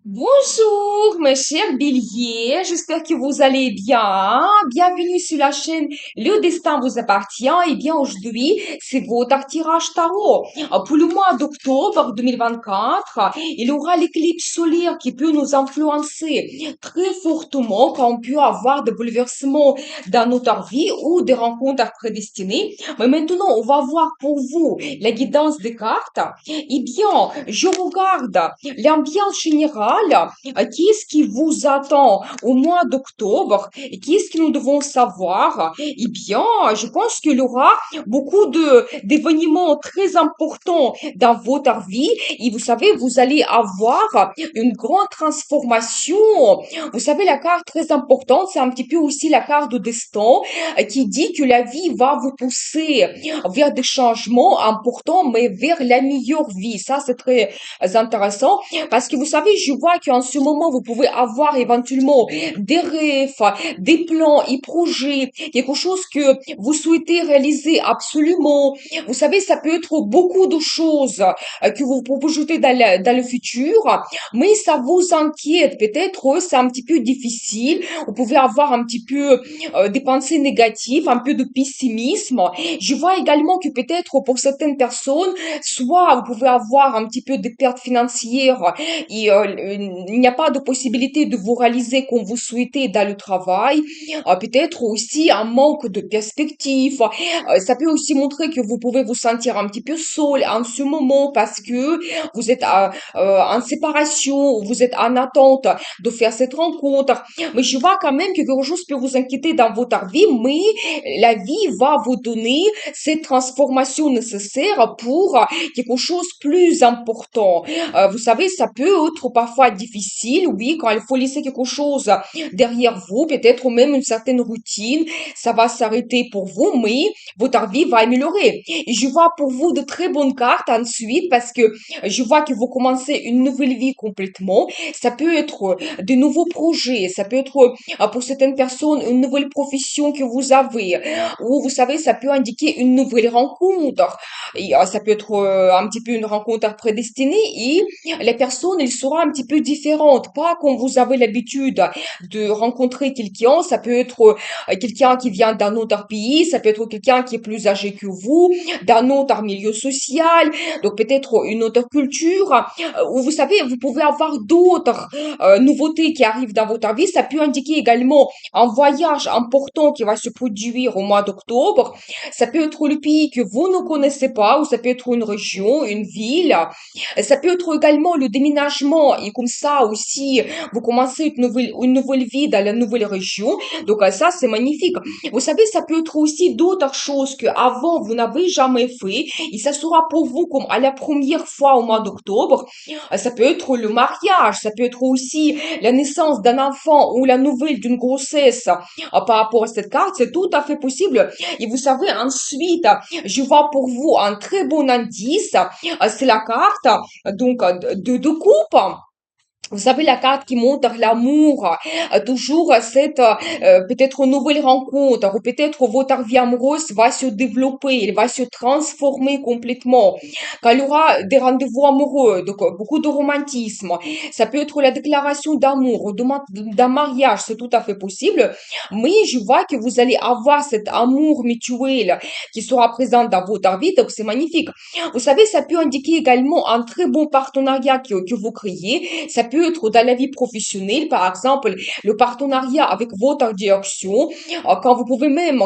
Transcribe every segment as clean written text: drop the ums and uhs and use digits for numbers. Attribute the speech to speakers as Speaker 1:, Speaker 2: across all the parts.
Speaker 1: Bonjour, mes chers béliers, j'espère que vous allez bien. Bienvenue sur la chaîne Le Destin vous appartient. Et bien aujourd'hui, c'est votre tirage tarot. Pour le mois d'octobre 2024, il y aura l'éclipse solaire qui peut nous influencer très fortement quand on peut avoir des bouleversements dans notre vie ou des rencontres prédestinées. Mais maintenant, on va voir pour vous la guidance des cartes. Eh bien, je regarde l'ambiance générale, qu'est-ce qui vous attend au mois d'octobre et qu'est-ce que nous devons savoir? Eh bien, je pense qu'il y aura beaucoup d'événements très importants dans votre vie et vous savez, vous allez avoir une grande transformation. Vous savez, la carte très importante, c'est un petit peu aussi la carte de destin qui dit que la vie va vous pousser vers des changements importants, mais vers la meilleure vie. Ça, c'est très intéressant parce que vous savez, je vois qu'en ce moment, vous pouvez avoir éventuellement des rêves, des plans et projets, quelque chose que vous souhaitez réaliser absolument. Vous savez, ça peut être beaucoup de choses que vous projetez dans le futur, mais ça vous inquiète. Peut-être c'est un petit peu difficile. Vous pouvez avoir un petit peu des pensées négatives, un peu de pessimisme. Je vois également que peut-être pour certaines personnes, soit vous pouvez avoir un petit peu de pertes financières et il n'y a pas de possibilité de vous réaliser comme vous souhaitez dans le travail. Peut-être aussi un manque de perspective. Ça peut aussi montrer que vous pouvez vous sentir un petit peu seul en ce moment parce que vous êtes en séparation, ou vous êtes en attente de faire cette rencontre. Mais je vois quand même que quelque chose peut vous inquiéter dans votre vie, mais la vie va vous donner cette transformation nécessaire pour quelque chose de plus important. Vous savez, ça peut être parfois difficile, oui, quand il faut laisser quelque chose derrière vous, peut-être même une certaine routine, ça va s'arrêter pour vous, mais votre vie va améliorer. Et je vois pour vous de très bonnes cartes ensuite parce que je vois que vous commencez une nouvelle vie complètement. Ça peut être de nouveaux projets, ça peut être pour certaines personnes une nouvelle profession que vous avez, ou vous savez, ça peut indiquer une nouvelle rencontre. Et ça peut être un petit peu une rencontre prédestinée et la personne, elle sera un petit peu différente, pas comme vous avez l'habitude de rencontrer quelqu'un. Ça peut être quelqu'un qui vient d'un autre pays, ça peut être quelqu'un qui est plus âgé que vous, d'un autre milieu social, donc peut-être une autre culture, ou vous savez, vous pouvez avoir d'autres nouveautés qui arrivent dans votre vie. Ça peut indiquer également un voyage important qui va se produire au mois d'octobre. Ça peut être le pays que vous ne connaissez pas, ou ça peut être une région, une ville. Ça peut être également le déménagement, et comme ça aussi, vous commencez une nouvelle vie dans la nouvelle région. Donc ça, c'est magnifique. Vous savez, ça peut être aussi d'autres choses que avant vous n'avez jamais fait, et ça sera pour vous comme à la première fois au mois d'octobre. Ça peut être le mariage, ça peut être aussi la naissance d'un enfant ou la nouvelle d'une grossesse. Par rapport à cette carte, c'est tout à fait possible. Et vous savez, ensuite, je vois pour vous un très bon indice. C'est la carte donc de coupe. Vous savez, la carte qui montre l'amour, toujours cette peut-être une nouvelle rencontre, ou peut-être votre vie amoureuse va se développer, elle va se transformer complètement. Quand il y aura des rendez-vous amoureux, donc beaucoup de romantisme, ça peut être la déclaration d'amour ou d'un mariage, c'est tout à fait possible. Mais je vois que vous allez avoir cet amour mutuel qui sera présent dans votre vie, donc c'est magnifique. Vous savez, ça peut indiquer également un très bon partenariat que vous créez. Ça peut être dans la vie professionnelle, par exemple, le partenariat avec votre direction, quand vous pouvez même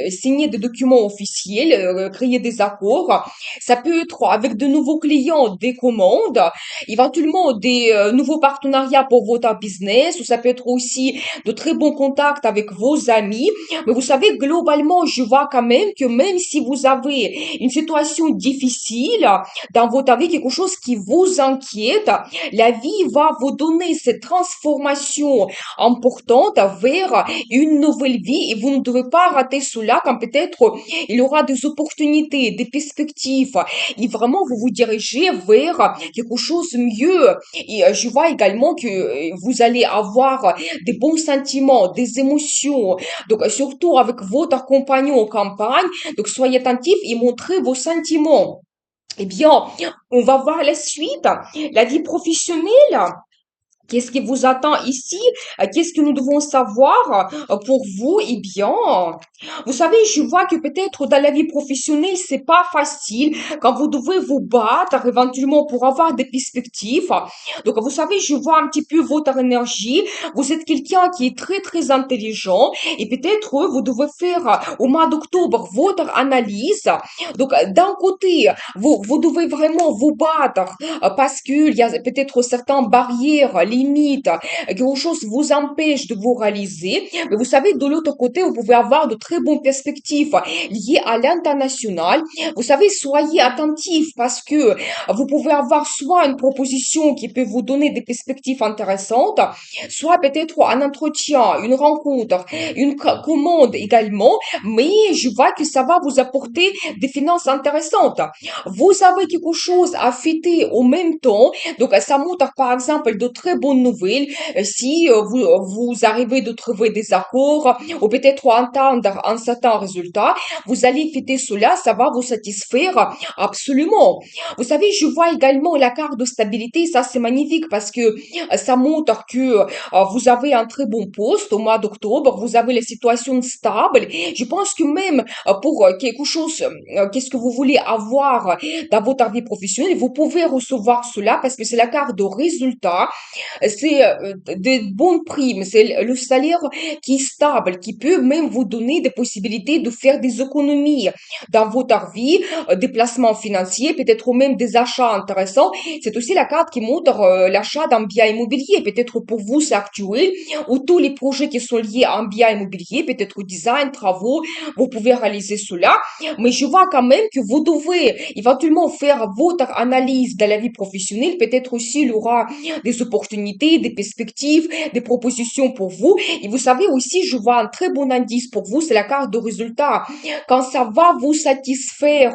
Speaker 1: signer des documents officiels, créer des accords. Ça peut être avec de nouveaux clients, des commandes, éventuellement des nouveaux partenariats pour votre business, ou ça peut être aussi de très bons contacts avec vos amis. Mais vous savez, globalement, je vois quand même que même si vous avez une situation difficile dans votre vie, quelque chose qui vous inquiète, la vie va vous donner cette transformation importante vers une nouvelle vie et vous ne devez pas rater cela quand peut-être il y aura des opportunités, des perspectives et vraiment vous vous dirigez vers quelque chose de mieux. Et je vois également que vous allez avoir des bons sentiments, des émotions, donc surtout avec votre compagnon en campagne, donc soyez attentifs et montrez vos sentiments. Eh bien, on va voir la suite, la vie professionnelle. Qu'est-ce qui vous attend ici? Qu'est-ce que nous devons savoir pour vous? Eh bien, vous savez, je vois que peut-être dans la vie professionnelle, c'est pas facile quand vous devez vous battre éventuellement pour avoir des perspectives. Donc, vous savez, je vois un petit peu votre énergie. Vous êtes quelqu'un qui est très, très intelligent et peut-être vous devez faire au mois d'octobre votre analyse. Donc, d'un côté, vous devez vraiment vous battre parce qu'il y a peut-être certaines barrières, limites, quelque chose vous empêche de vous réaliser. Mais vous savez, de l'autre côté, vous pouvez avoir de très bonnes perspectives liées à l'international. Vous savez, soyez attentifs parce que vous pouvez avoir soit une proposition qui peut vous donner des perspectives intéressantes, soit peut-être un entretien, une rencontre, une commande également, mais je vois que ça va vous apporter des finances intéressantes. Vous avez quelque chose à fêter au même temps, donc ça montre par exemple de très bonnes nouvelles si vous arrivez de trouver des accords ou peut-être entendre un certain résultat, vous allez fêter cela, ça va vous satisfaire absolument. Vous savez, je vois également la carte de stabilité, ça c'est magnifique parce que ça montre que vous avez un très bon poste au mois d'octobre, vous avez la situation stable. Je pense que même pour quelque chose, qu'est-ce que vous voulez avoir dans votre vie professionnelle, vous pouvez recevoir cela parce que c'est la carte de résultat, c'est des bonnes primes, c'est le salaire qui est stable, qui peut même vous donner des possibilités de faire des économies dans votre vie, des placements financiers, peut-être même des achats intéressants. C'est aussi la carte qui montre l'achat d'un bien immobilier. Peut-être pour vous, c'est actuel, ou tous les projets qui sont liés à un bien immobilier, peut-être design, travaux, vous pouvez réaliser cela. Mais je vois quand même que vous devez éventuellement faire votre analyse de la vie professionnelle. Peut-être aussi il y aura des opportunités, des perspectives, des propositions pour vous. Et vous savez aussi, je vois un très bon indice pour vous, c'est la carte de résultat. Quand ça va vous satisfaire,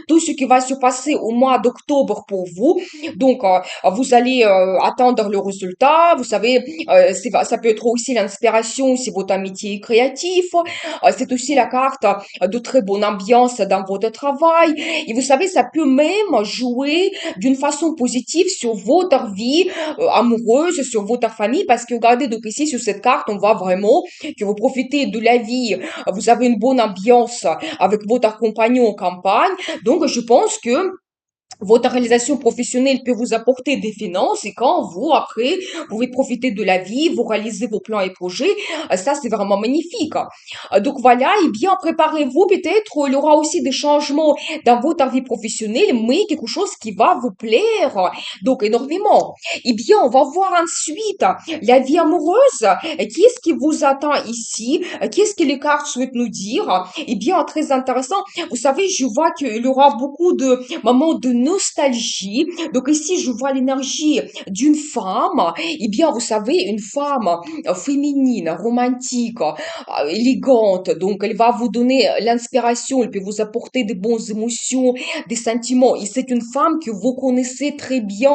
Speaker 1: tout ce qui va se passer au mois d'octobre pour vous, donc vous allez attendre le résultat. Vous savez, ça peut être aussi l'inspiration si votre métier est créatif. C'est aussi la carte de très bonne ambiance dans votre travail. Et vous savez, ça peut même jouer d'une façon positive sur votre vie amoureuse, sur votre famille, parce que regardez, donc ici, sur cette carte, on voit vraiment que vous profitez de la vie, vous avez une bonne ambiance avec votre compagnon en campagne. Donc, je pense que votre réalisation professionnelle peut vous apporter des finances et quand vous, après, vous pouvez profiter de la vie, vous réalisez vos plans et projets, ça c'est vraiment magnifique. Donc voilà, et bien préparez-vous, peut-être il y aura aussi des changements dans votre vie professionnelle, mais quelque chose qui va vous plaire, donc énormément. Et bien, on va voir ensuite la vie amoureuse. Qu'est-ce qui vous attend ici? Qu'est-ce que les cartes souhaitent nous dire? Eh bien, très intéressant. Vous savez, je vois qu'il y aura beaucoup de moment de nostalgie. Donc ici, je vois l'énergie d'une femme. Eh bien, vous savez, une femme féminine, romantique, élégante. Donc, elle va vous donner l'inspiration, elle peut vous apporter des bonnes émotions, des sentiments. Et c'est une femme que vous connaissez très bien.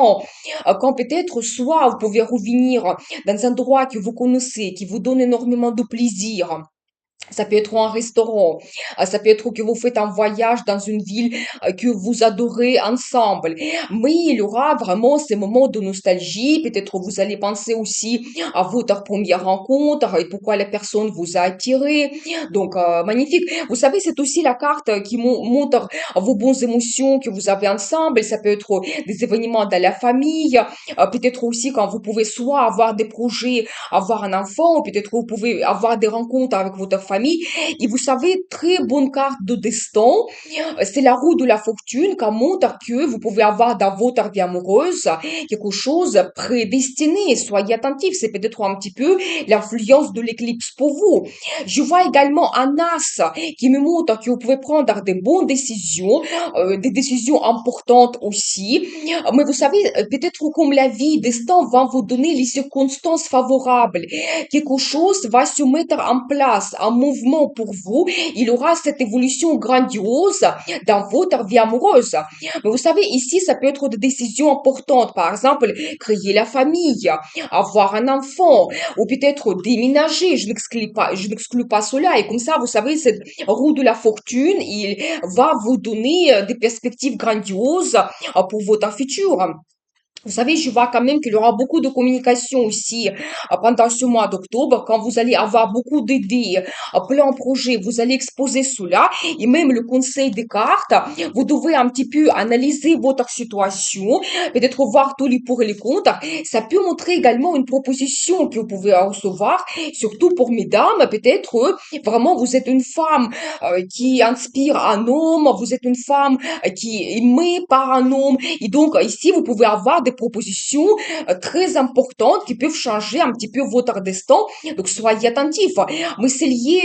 Speaker 1: Quand peut-être, soit vous pouvez revenir dans un endroit que vous connaissez, qui vous donne énormément de plaisir. Ça peut être un restaurant, ça peut être que vous faites un voyage dans une ville que vous adorez ensemble. Mais il y aura vraiment ces moments de nostalgie. Peut-être vous allez penser aussi à votre première rencontre et pourquoi la personne vous a attiré. Donc, magnifique. Vous savez, c'est aussi la carte qui montre vos bonnes émotions que vous avez ensemble. Ça peut être des événements dans la famille. Peut-être aussi quand vous pouvez soit avoir des projets, avoir un enfant, peut-être vous pouvez avoir des rencontres avec votre famille. Et vous savez, très bonne carte de destin. C'est la roue de la fortune qui montre que vous pouvez avoir dans votre vie amoureuse quelque chose prédestiné. Soyez attentifs, c'est peut-être un petit peu l'influence de l'éclipse pour vous. Je vois également un as qui me montre que vous pouvez prendre des bonnes décisions, des décisions importantes aussi. Mais vous savez, peut-être comme la vie, destin va vous donner les circonstances favorables. Quelque chose va se mettre en place, un mouvement pour vous. Il aura cette évolution grandiose dans votre vie amoureuse. Mais vous savez, ici, ça peut être des décisions importantes. Par exemple, créer la famille, avoir un enfant, ou peut-être déménager. Je n'exclus pas cela. Et comme ça, vous savez, cette roue de la fortune, il va vous donner des perspectives grandioses pour votre futur. Vous savez, je vois quand même qu'il y aura beaucoup de communication aussi pendant ce mois d'octobre, quand vous allez avoir beaucoup d'idées, plein de projets, vous allez exposer cela, et même le conseil des cartes, vous devez un petit peu analyser votre situation, peut-être voir tous les pour et les contre. Ça peut montrer également une proposition que vous pouvez recevoir, surtout pour mesdames, peut-être vraiment vous êtes une femme qui inspire un homme, vous êtes une femme qui est aimée par un homme, et donc, ici, vous pouvez avoir des propositions très importantes qui peuvent changer un petit peu votre destin. Donc, soyez attentifs. Mais c'est lié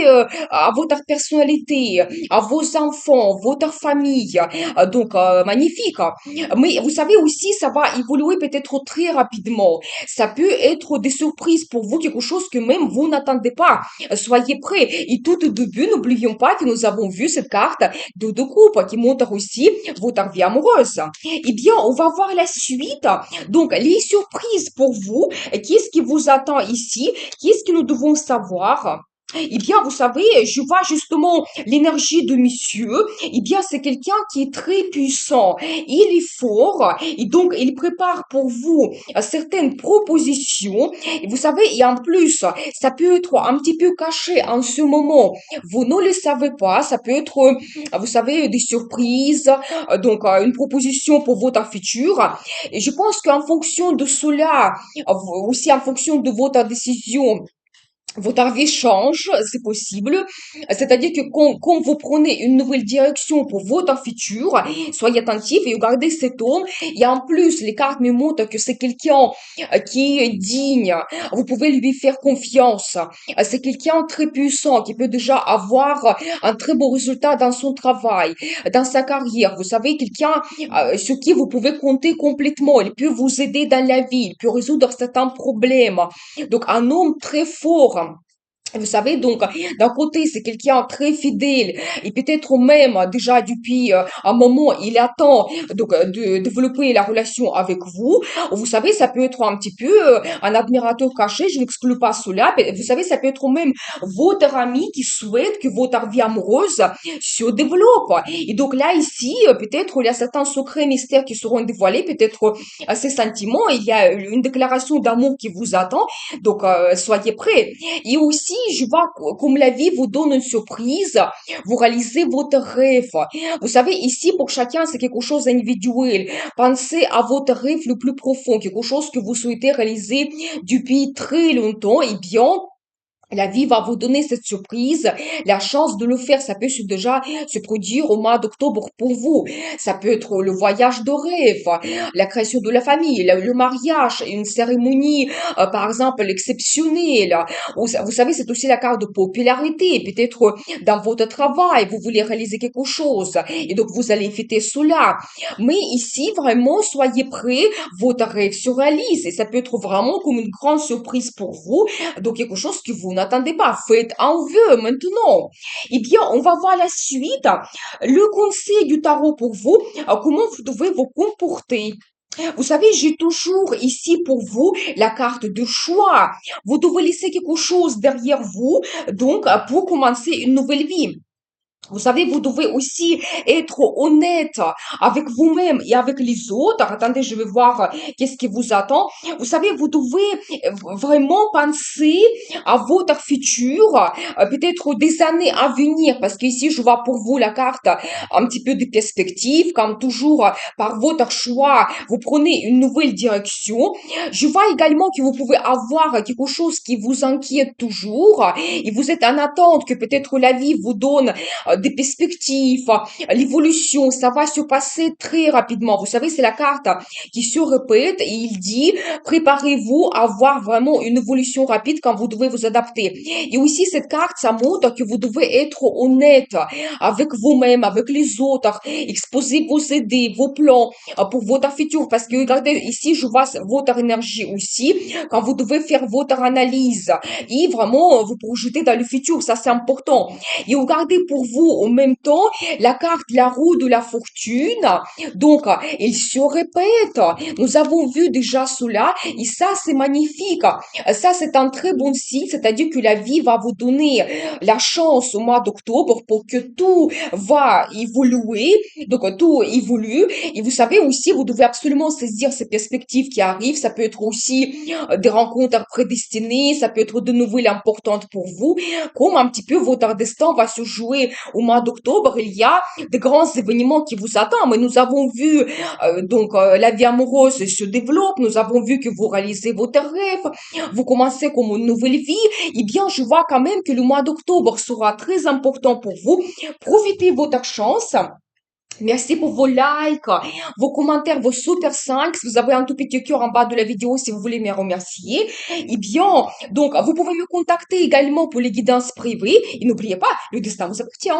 Speaker 1: à votre personnalité, à vos enfants, votre famille. Donc, magnifique. Mais vous savez aussi, ça va évoluer peut-être très rapidement. Ça peut être des surprises pour vous, quelque chose que même vous n'attendez pas. Soyez prêts. Et tout au début, n'oublions pas que nous avons vu cette carte de coupe qui montre aussi votre vie amoureuse. Eh bien, on va voir la suite. Donc, les surprises pour vous. Qu'est-ce qui vous attend ici? Qu'est-ce que nous devons savoir? Eh bien, vous savez, je vois justement l'énergie de monsieur. Eh bien, c'est quelqu'un qui est très puissant. Il est fort et donc il prépare pour vous certaines propositions. Et vous savez, et en plus, ça peut être un petit peu caché en ce moment. Vous ne le savez pas. Ça peut être, vous savez, des surprises. Donc, une proposition pour votre futur. Et je pense qu'en fonction de cela, aussi en fonction de votre décision, votre avis change, c'est possible. C'est-à-dire que quand vous prenez une nouvelle direction pour votre futur, soyez attentif et regardez cet homme. Et en plus, les cartes me montrent que c'est quelqu'un qui est digne. Vous pouvez lui faire confiance. C'est quelqu'un très puissant qui peut déjà avoir un très beau résultat dans son travail, dans sa carrière. Vous savez, quelqu'un sur qui vous pouvez compter complètement. Il peut vous aider dans la vie. Il peut résoudre certains problèmes. Donc, un homme très fort. Vous savez, donc, d'un côté, c'est quelqu'un très fidèle et peut-être même déjà depuis un moment, il attend donc de développer la relation avec vous. Vous savez, ça peut être un petit peu un admirateur caché, je n'exclus pas cela. Mais vous savez, ça peut être même votre ami qui souhaite que votre vie amoureuse se développe. Et donc là, ici, peut-être il y a certains secrets mystères qui seront dévoilés, peut-être ces sentiments, il y a une déclaration d'amour qui vous attend. Donc, soyez prêts. Et aussi, je vois comme la vie vous donne une surprise, vous réalisez votre rêve. Vous savez, ici, pour chacun, c'est quelque chose d'individuel. Pensez à votre rêve le plus profond, quelque chose que vous souhaitez réaliser depuis très longtemps. Et bien, la vie va vous donner cette surprise, la chance de le faire. Ça peut déjà se produire au mois d'octobre pour vous. Ça peut être le voyage de rêve, la création de la famille, le mariage, une cérémonie, par exemple, exceptionnelle. Vous savez, c'est aussi la carte de popularité. Peut-être dans votre travail, vous voulez réaliser quelque chose et donc vous allez fêter cela. Mais ici, vraiment, soyez prêts, votre rêve se réalise et ça peut être vraiment comme une grande surprise pour vous. Donc, quelque chose que vous n'attendez pas. Faites un vœu maintenant. Eh bien, on va voir la suite. Le conseil du tarot pour vous, comment vous devez vous comporter. Vous savez, j'ai toujours ici pour vous la carte de choix. Vous devez laisser quelque chose derrière vous, donc, pour commencer une nouvelle vie. Vous savez, vous devez aussi être honnête avec vous-même et avec les autres. Attendez, je vais voir qu'est-ce qui vous attend. Vous savez, vous devez vraiment penser à votre futur, peut-être des années à venir, parce qu'ici, je vois pour vous la carte un petit peu de perspective, comme toujours, par votre choix, vous prenez une nouvelle direction. Je vois également que vous pouvez avoir quelque chose qui vous inquiète toujours et vous êtes en attente que peut-être la vie vous donne des perspectives, l'évolution, ça va se passer très rapidement. Vous savez, c'est la carte qui se répète et il dit, préparez-vous à voir vraiment une évolution rapide quand vous devez vous adapter. Et aussi, cette carte, ça montre que vous devez être honnête avec vous-même, avec les autres, exposer vos idées, vos plans pour votre futur. Parce que, regardez, ici, je vois votre énergie aussi, quand vous devez faire votre analyse et vraiment vous projeter dans le futur. Ça, c'est important. Et regardez pour vous joue en même temps la carte de la roue de la fortune. Donc, il se répète. Nous avons vu déjà cela et ça, c'est magnifique. Ça, c'est un très bon signe, c'est-à-dire que la vie va vous donner la chance au mois d'octobre pour que tout va évoluer. Donc, tout évolue. Et vous savez aussi, vous devez absolument saisir ces perspectives qui arrivent. Ça peut être aussi des rencontres prédestinées, ça peut être de nouvelles importantes pour vous. Comme un petit peu votre destin va se jouer au mois d'octobre, il y a de grands événements qui vous attendent. Mais nous avons vu la vie amoureuse se développe, nous avons vu que vous réalisez votre rêve, vous commencez comme une nouvelle vie. Eh bien, je vois quand même que le mois d'octobre sera très important pour vous. Profitez de votre chance. Merci pour vos likes, vos commentaires, vos super 5. Si vous avez un tout petit cœur en bas de la vidéo, si vous voulez me remercier. Eh bien, donc, vous pouvez me contacter également pour les guidances privées. Et n'oubliez pas, le destin vous appartient.